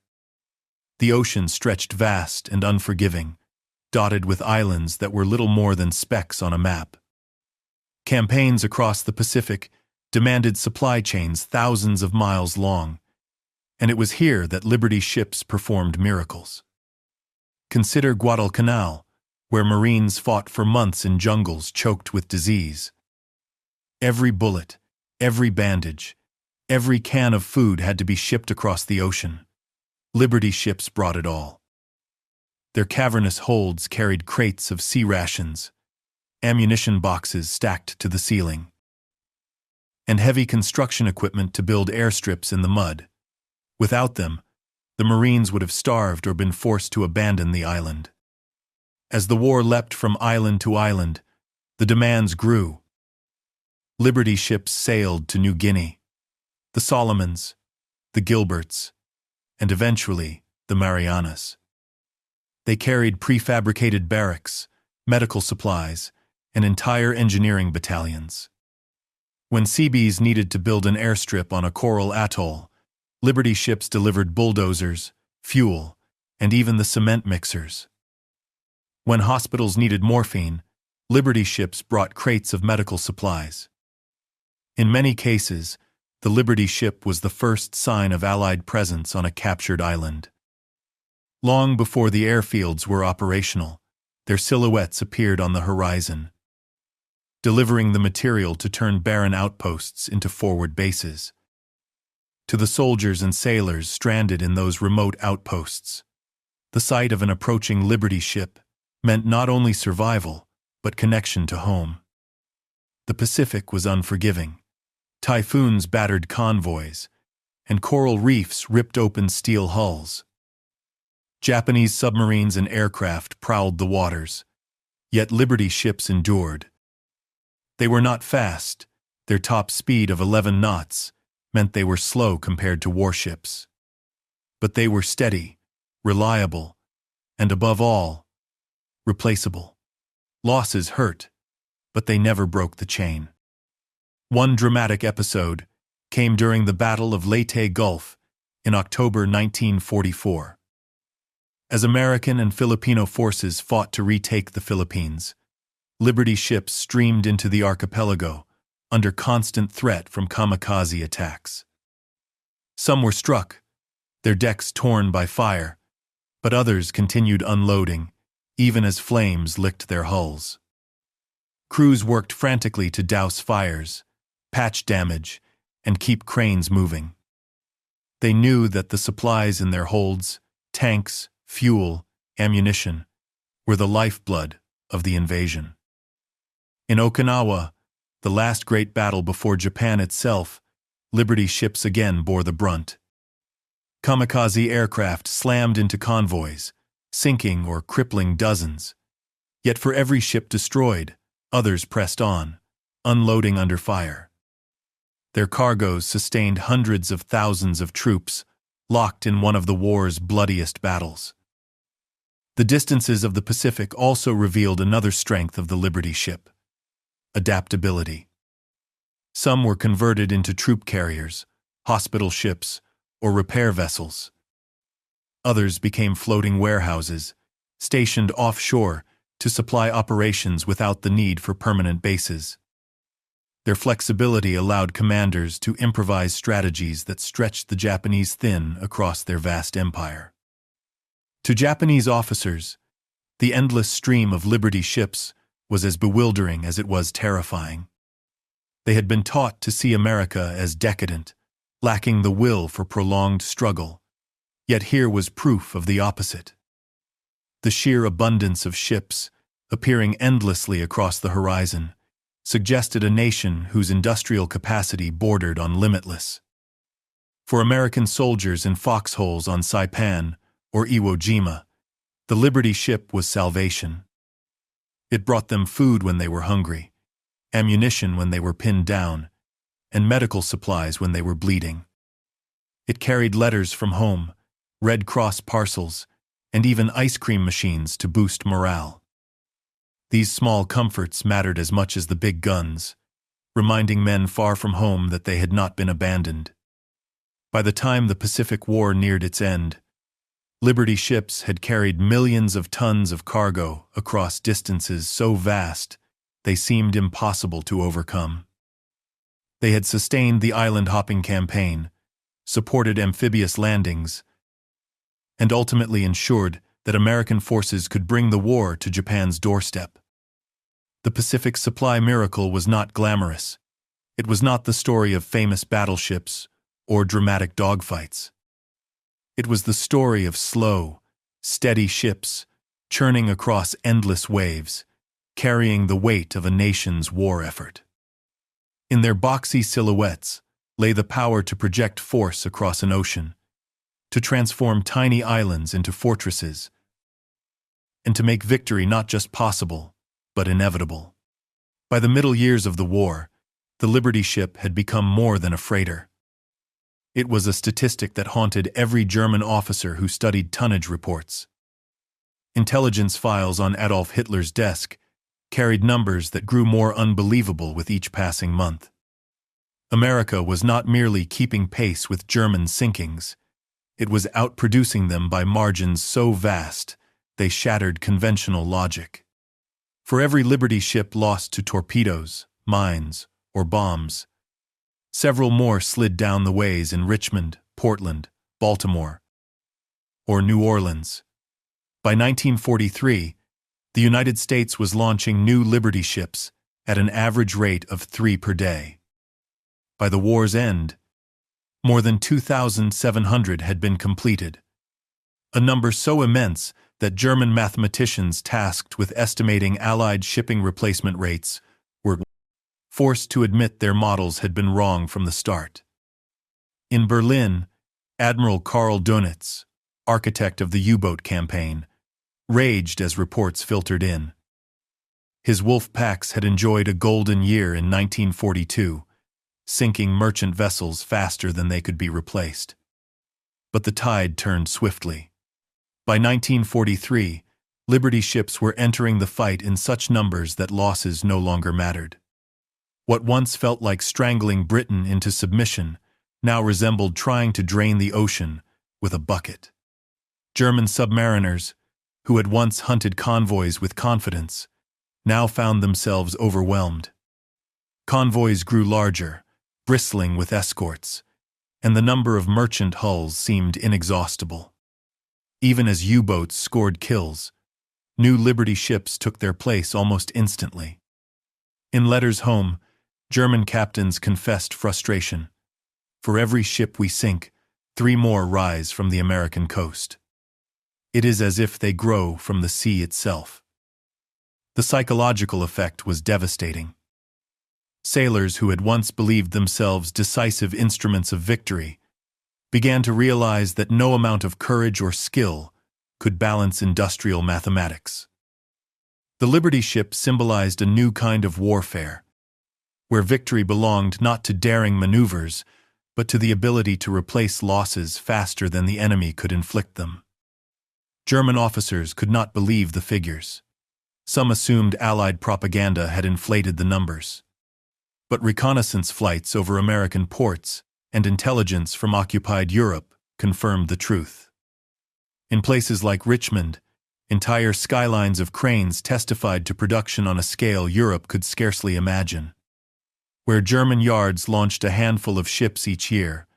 The ocean stretched vast and unforgiving, dotted with islands that were little more than specks on a map. Campaigns across the Pacific demanded supply chains thousands of miles long, and it was here that Liberty ships performed miracles. Consider Guadalcanal, where Marines fought for months in jungles choked with disease. Every bullet, every bandage, every can of food had to be shipped across the ocean. Liberty ships brought it all. Their cavernous holds carried crates of sea rations, ammunition boxes stacked to the ceiling, and heavy construction equipment to build airstrips in the mud. Without them, the Marines would have starved or been forced to abandon the island. As the war leapt from island to island, the demands grew. Liberty ships sailed to New Guinea, the Solomons, the Gilberts, and eventually the Marianas. They carried prefabricated barracks, medical supplies, and entire engineering battalions. When Seabees needed to build an airstrip on a coral atoll, Liberty ships delivered bulldozers, fuel, and even the cement mixers. When hospitals needed morphine, Liberty ships brought crates of medical supplies. In many cases, the Liberty ship was the first sign of Allied presence on a captured island. Long before the airfields were operational, their silhouettes appeared on the horizon, delivering the material to turn barren outposts into forward bases. To the soldiers and sailors stranded in those remote outposts, the sight of an approaching Liberty ship meant not only survival, but connection to home. The Pacific was unforgiving. Typhoons battered convoys, and coral reefs ripped open steel hulls. Japanese submarines and aircraft prowled the waters, yet Liberty ships endured. They were not fast. Their top speed of 11 knots meant they were slow compared to warships. But they were steady, reliable, and above all, replaceable. Losses hurt, but they never broke the chain. One dramatic episode, came during the Battle of Leyte Gulf in October 1944. As American and Filipino forces fought to retake the Philippines, Liberty ships streamed into the archipelago under constant threat from kamikaze attacks. Some were struck, their decks torn by fire, but others continued unloading, even as flames licked their hulls. Crews worked frantically to douse fires, patch damage, and keep cranes moving. They knew that the supplies in their holds, tanks, fuel, ammunition, were the lifeblood of the invasion. In Okinawa, the last great battle before Japan itself, Liberty ships again bore the brunt. Kamikaze aircraft slammed into convoys, sinking or crippling dozens. Yet for every ship destroyed, others pressed on, unloading under fire. Their cargoes sustained hundreds of thousands of troops, locked in one of the war's bloodiest battles. The distances of the Pacific also revealed another strength of the Liberty ship: adaptability. Some were converted into troop carriers, hospital ships, or repair vessels. Others became floating warehouses, stationed offshore to supply operations without the need for permanent bases. Their flexibility allowed commanders to improvise strategies that stretched the Japanese thin across their vast empire. To Japanese officers, the endless stream of Liberty ships was as bewildering as it was terrifying. They had been taught to see America as decadent, lacking the will for prolonged struggle, yet here was proof of the opposite. The sheer abundance of ships, appearing endlessly across the horizon, suggested a nation whose industrial capacity bordered on limitless. For American soldiers in foxholes on Saipan or Iwo Jima, the Liberty ship was salvation. It brought them food when they were hungry, ammunition when they were pinned down, and medical supplies when they were bleeding. It carried letters from home, Red Cross parcels, and even ice cream machines to boost morale. These small comforts mattered as much as the big guns, reminding men far from home that they had not been abandoned. By the time the Pacific War neared its end, Liberty ships had carried millions of tons of cargo across distances so vast they seemed impossible to overcome. They had sustained the island-hopping campaign, supported amphibious landings, and ultimately ensured that American forces could bring the war to Japan's doorstep. The Pacific Supply miracle was not glamorous. It was not the story of famous battleships or dramatic dogfights. It was the story of slow, steady ships churning across endless waves, carrying the weight of a nation's war effort. In their boxy silhouettes lay the power to project force across an ocean, to transform tiny islands into fortresses, and to make victory not just possible, but inevitable. By the middle years of the war, the Liberty ship had become more than a freighter. It was a statistic that haunted every German officer who studied tonnage reports. Intelligence files on Adolf Hitler's desk carried numbers that grew more unbelievable with each passing month. America was not merely keeping pace with German sinkings, it was outproducing them by margins so vast they shattered conventional logic. For every Liberty ship lost to torpedoes, mines, or bombs, several more slid down the ways in Richmond, Portland, Baltimore, or New Orleans. By 1943, the United States was launching new Liberty ships at an average rate of 3 per day. By the war's end, more than 2,700 had been completed, a number so immense that German mathematicians tasked with estimating Allied shipping replacement rates were forced to admit their models had been wrong from the start. In Berlin, Admiral Karl Dönitz, architect of the U-boat campaign, raged as reports filtered in. His wolf packs had enjoyed a golden year in 1942, sinking merchant vessels faster than they could be replaced. But the tide turned swiftly. By 1943, Liberty ships were entering the fight in such numbers that losses no longer mattered. What once felt like strangling Britain into submission now resembled trying to drain the ocean with a bucket. German submariners, who had once hunted convoys with confidence, now found themselves overwhelmed. Convoys grew larger, bristling with escorts, and the number of merchant hulls seemed inexhaustible. Even as U-boats scored kills, new Liberty ships took their place almost instantly. In letters home, German captains confessed frustration. For every ship we sink, 3 more rise from the American coast. It is as if they grow from the sea itself. The psychological effect was devastating. Sailors who had once believed themselves decisive instruments of victory began to realize that no amount of courage or skill could balance industrial mathematics. The Liberty ship symbolized a new kind of warfare, where victory belonged not to daring maneuvers, but to the ability to replace losses faster than the enemy could inflict them. German officers could not believe the figures. Some assumed Allied propaganda had inflated the numbers. But reconnaissance flights over American ports and intelligence from occupied Europe confirmed the truth. In places like Richmond, entire skylines of cranes testified to production on a scale Europe could scarcely imagine. Where German yards launched a handful of ships each year,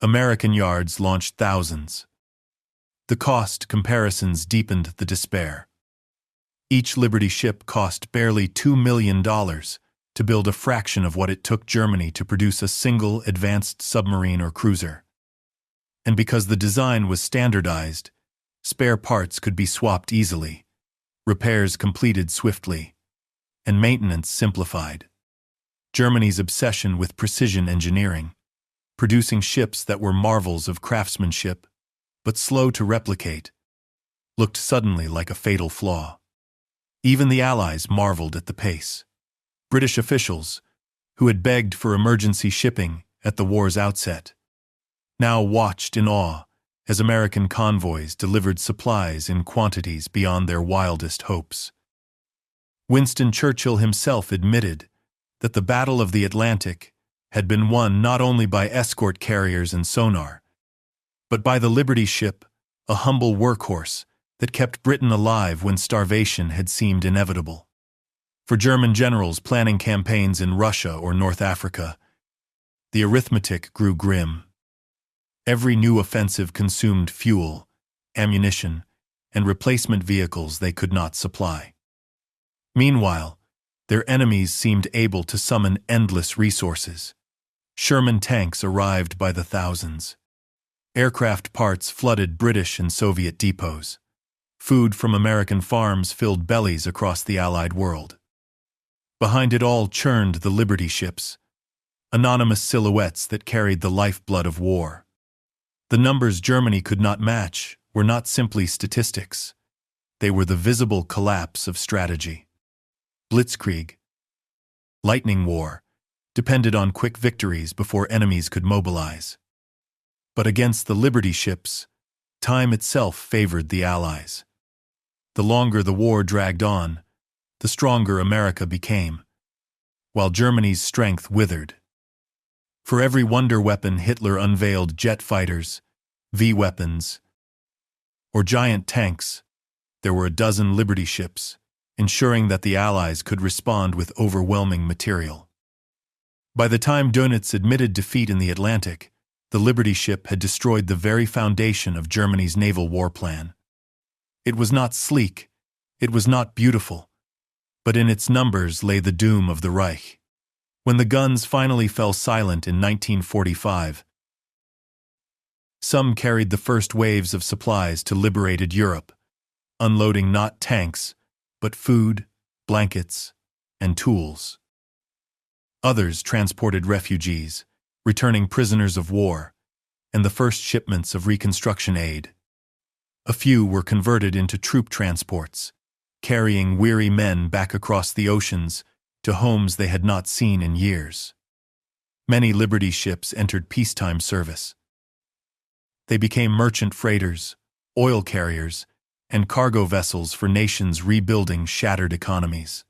American yards launched thousands. The cost comparisons deepened the despair. Each Liberty ship cost barely $2 million to build, a fraction of what it took Germany to produce a single advanced submarine or cruiser. And because the design was standardized, spare parts could be swapped easily, repairs completed swiftly, and maintenance simplified. Germany's obsession with precision engineering, producing ships that were marvels of craftsmanship, but slow to replicate, looked suddenly like a fatal flaw. Even the Allies marveled at the pace. British officials, who had begged for emergency shipping at the war's outset, now watched in awe as American convoys delivered supplies in quantities beyond their wildest hopes. Winston Churchill himself admitted that the Battle of the Atlantic had been won not only by escort carriers and sonar, but by the Liberty ship, a humble workhorse that kept Britain alive when starvation had seemed inevitable. For German generals planning campaigns in Russia or North Africa, the arithmetic grew grim. Every new offensive consumed fuel, ammunition, and replacement vehicles they could not supply. Meanwhile, their enemies seemed able to summon endless resources. Sherman tanks arrived by the thousands. Aircraft parts flooded British and Soviet depots. Food from American farms filled bellies across the Allied world. Behind it all churned the Liberty ships, anonymous silhouettes that carried the lifeblood of war. The numbers Germany could not match were not simply statistics. They were the visible collapse of strategy. Blitzkrieg, lightning war, depended on quick victories before enemies could mobilize. But against the Liberty ships, time itself favored the Allies. The longer the war dragged on, the stronger America became, while Germany's strength withered. For every wonder weapon Hitler unveiled, jet fighters, V-weapons, or giant tanks, there were a dozen Liberty ships, ensuring that the Allies could respond with overwhelming material. By the time Dönitz admitted defeat in the Atlantic, the Liberty ship had destroyed the very foundation of Germany's naval war plan. It was not sleek, it was not beautiful, but in its numbers lay the doom of the Reich. When the guns finally fell silent in 1945, some carried the first waves of supplies to liberated Europe, unloading not tanks, but food, blankets, and tools. Others transported refugees, returning prisoners of war, and the first shipments of reconstruction aid. A few were converted into troop transports, carrying weary men back across the oceans to homes they had not seen in years. Many Liberty ships entered peacetime service. They became merchant freighters, oil carriers, and cargo vessels for nations rebuilding shattered economies.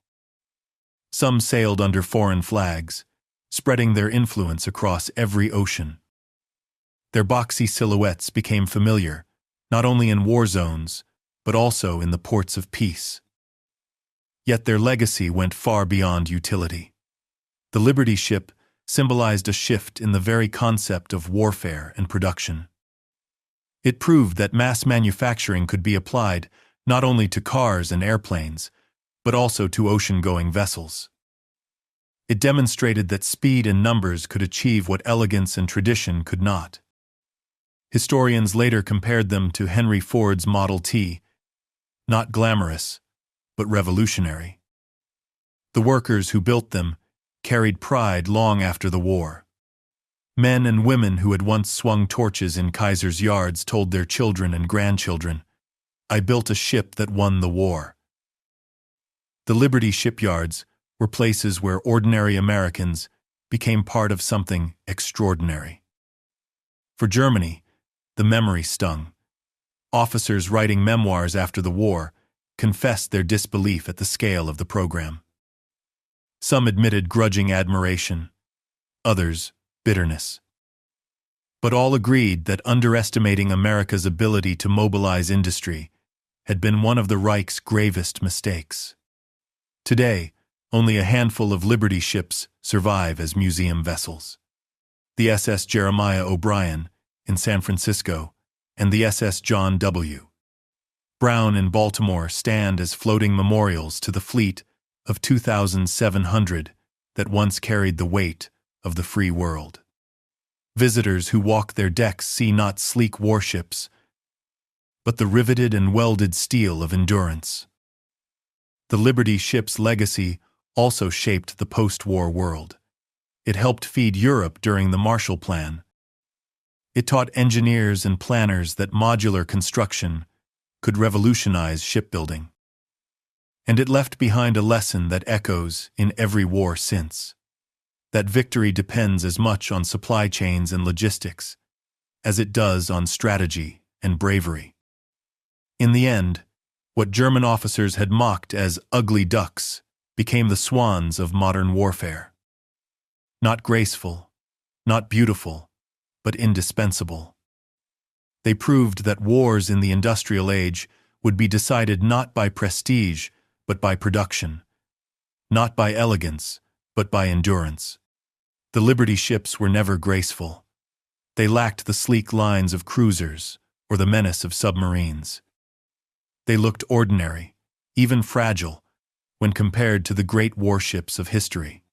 Some sailed under foreign flags, spreading their influence across every ocean. Their boxy silhouettes became familiar, not only in war zones, but also in the ports of peace. Yet their legacy went far beyond utility. The Liberty ship symbolized a shift in the very concept of warfare and production. It proved that mass manufacturing could be applied not only to cars and airplanes, but also to ocean-going vessels. It demonstrated that speed and numbers could achieve what elegance and tradition could not. Historians later compared them to Henry Ford's Model T, not glamorous, but revolutionary. The workers who built them carried pride long after the war. Men and women who had once swung torches in Kaiser's yards told their children and grandchildren, "I built a ship that won the war." The Liberty shipyards were places where ordinary Americans became part of something extraordinary. For Germany, the memory stung. Officers writing memoirs after the war confessed their disbelief at the scale of the program. Some admitted grudging admiration, others bitterness. But all agreed that underestimating America's ability to mobilize industry had been one of the Reich's gravest mistakes. Today, only a handful of Liberty ships survive as museum vessels. The SS Jeremiah O'Brien in San Francisco and the SS John W. Brown in Baltimore stand as floating memorials to the fleet of 2,700 that once carried the weight of the free world. Visitors who walk their decks see not sleek warships, but the riveted and welded steel of endurance. The Liberty ship's legacy also shaped the post-war world. It helped feed Europe during the Marshall Plan. It taught engineers and planners that modular construction could revolutionize shipbuilding. And it left behind a lesson that echoes in every war since. That victory depends as much on supply chains and logistics as it does on strategy and bravery. In the end, what German officers had mocked as ugly ducks became the swans of modern warfare. Not graceful, not beautiful, but indispensable. They proved that wars in the industrial age would be decided not by prestige, but by production, not by elegance, but by endurance. The Liberty ships were never graceful. They lacked the sleek lines of cruisers or the menace of submarines. They looked ordinary, even fragile, when compared to the great warships of history.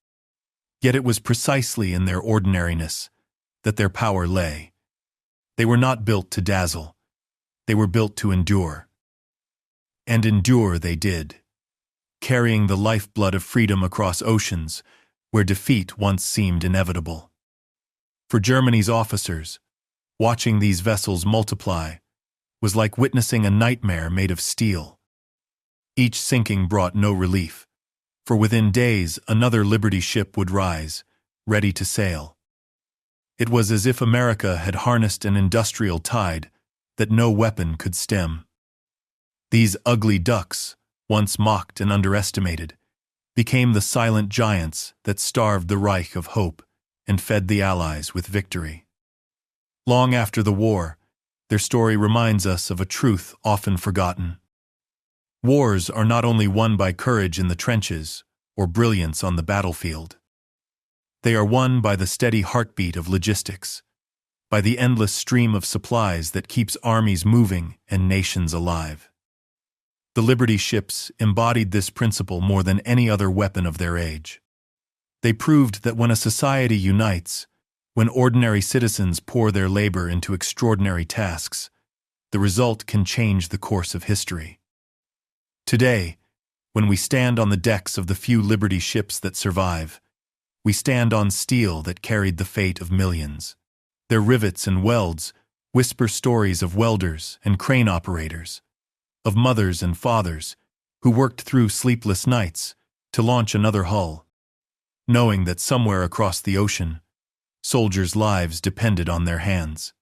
Yet it was precisely in their ordinariness that their power lay. They were not built to dazzle. They were built to endure. And endure they did, carrying the lifeblood of freedom across oceans where defeat once seemed inevitable. For Germany's officers, watching these vessels multiply was like witnessing a nightmare made of steel. Each sinking brought no relief, for within days another Liberty ship would rise, ready to sail. It was as if America had harnessed an industrial tide that no weapon could stem. These ugly ducks, once mocked and underestimated, became the silent giants that starved the Reich of hope and fed the Allies with victory. Long after the war, their story reminds us of a truth often forgotten. Wars are not only won by courage in the trenches or brilliance on the battlefield. They are won by the steady heartbeat of logistics, by the endless stream of supplies that keeps armies moving and nations alive. The Liberty ships embodied this principle more than any other weapon of their age. They proved that when a society unites, when ordinary citizens pour their labor into extraordinary tasks, the result can change the course of history. Today, when we stand on the decks of the few Liberty ships that survive, we stand on steel that carried the fate of millions. Their rivets and welds whisper stories of welders and crane operators, of mothers and fathers who worked through sleepless nights to launch another hull, knowing that somewhere across the ocean, soldiers' lives depended on their hands.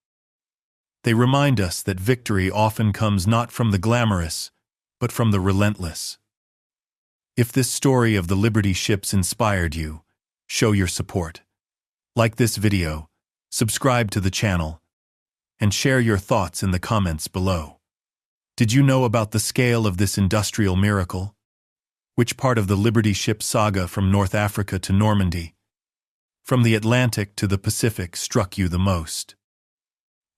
They remind us that victory often comes not from the glamorous, but from the relentless. If this story of the Liberty ships inspired you, show your support. Like this video, subscribe to the channel, and share your thoughts in the comments below. Did you know about the scale of this industrial miracle? Which part of the Liberty ship saga from North Africa to Normandy, from the Atlantic to the Pacific, struck you the most?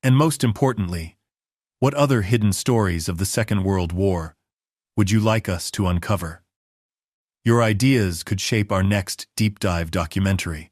And most importantly, what other hidden stories of the Second World War would you like us to uncover? Your ideas could shape our next deep dive documentary.